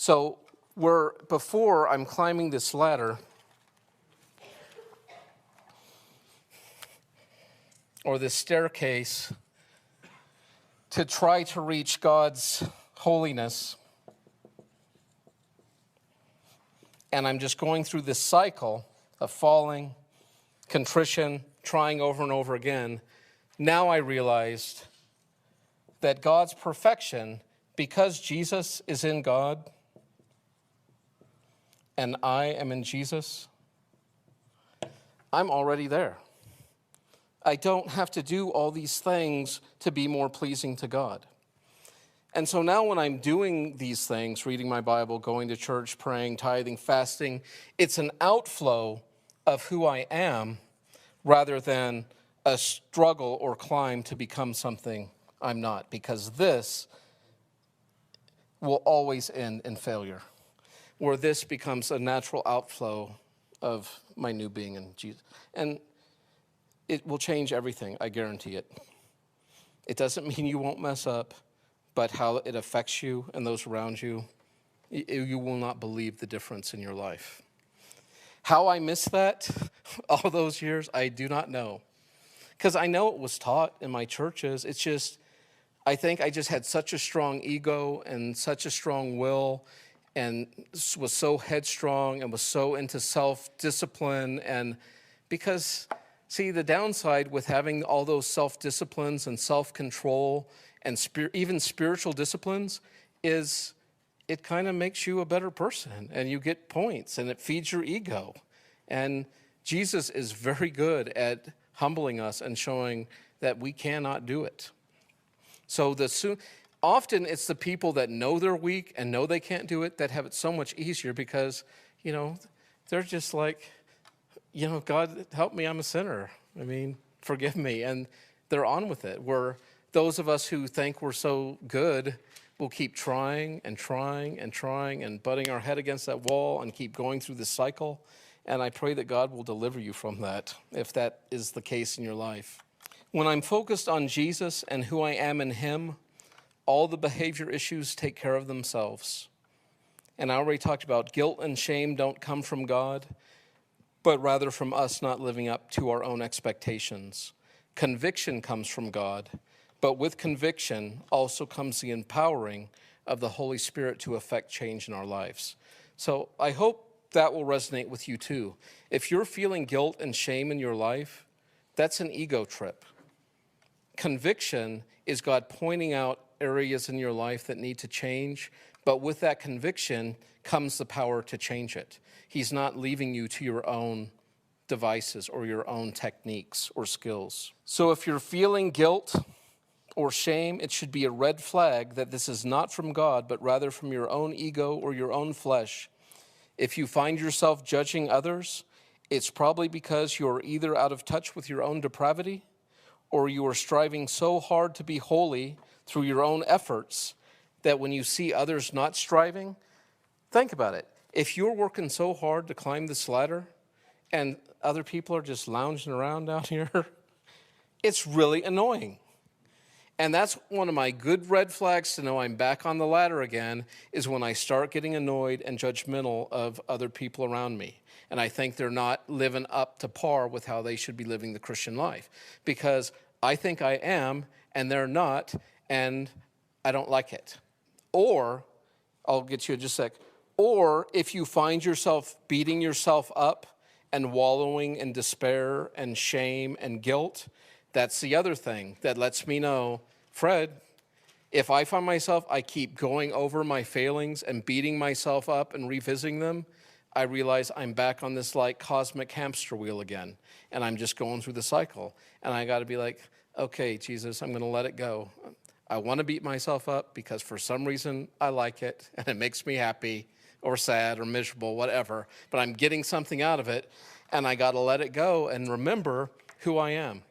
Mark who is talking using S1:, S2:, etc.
S1: So before I'm climbing this ladder, or this staircase, to try to reach God's holiness, and I'm just going through this cycle of falling, contrition, trying over and over again, now I realized that God's perfection, because Jesus is in God and I am in Jesus, I'm already there. I don't have to do all these things to be more pleasing to God. And so now when I'm doing these things, reading my Bible, going to church, praying, tithing, fasting, it's an outflow of who I am rather than a struggle or climb to become something I'm not, because this will always end in failure, where this becomes a natural outflow of my new being in Jesus. And it will change everything, I guarantee it. It doesn't mean you won't mess up, but how it affects you and those around you, you will not believe the difference in your life. How I missed that all those years, I do not know. Because I know it was taught in my churches. It's just, I think I just had such a strong ego and such a strong will and was so headstrong and was so into self-discipline. And because, see, the downside with having all those self-disciplines and self-control and even spiritual disciplines is it kind of makes you a better person, and you get points, and it feeds your ego. And Jesus is very good at humbling us and showing that we cannot do it. So often it's the people that know they're weak and know they can't do it that have it so much easier because, they're just like, God, help me, I'm a sinner. I mean, forgive me. And they're on with it. Where those of us who think we're so good will keep trying and trying and trying and butting our head against that wall and keep going through this cycle. And I pray that God will deliver you from that, if that is the case in your life. When I'm focused on Jesus and who I am in him, all the behavior issues take care of themselves. And I already talked about guilt and shame don't come from God, but rather from us not living up to our own expectations. Conviction comes from God, but with conviction also comes the empowering of the Holy Spirit to effect change in our lives. So I hope that will resonate with you too. If you're feeling guilt and shame in your life, that's an ego trip. Conviction is God pointing out areas in your life that need to change, but with that conviction comes the power to change it. He's not leaving you to your own devices or your own techniques or skills. So if you're feeling guilt or shame, it should be a red flag that this is not from God, but rather from your own ego or your own flesh. If you find yourself judging others, it's probably because you're either out of touch with your own depravity or you are striving so hard to be holy through your own efforts that when you see others not striving, think about it. If you're working so hard to climb this ladder and other people are just lounging around down here, it's really annoying. And that's one of my good red flags to know I'm back on the ladder again, is when I start getting annoyed and judgmental of other people around me. And I think they're not living up to par with how they should be living the Christian life. Because I think I am, and they're not, and I don't like it. Or, I'll get you in just a sec, or if you find yourself beating yourself up and wallowing in despair and shame and guilt, that's the other thing that lets me know, Fred, if I find myself, I keep going over my failings and beating myself up and revisiting them, I realize I'm back on this like cosmic hamster wheel again. And I'm just going through the cycle. And I got to be like, okay, Jesus, I'm going to let it go. I want to beat myself up because for some reason I like it and it makes me happy or sad or miserable, whatever. But I'm getting something out of it and I got to let it go and remember who I am.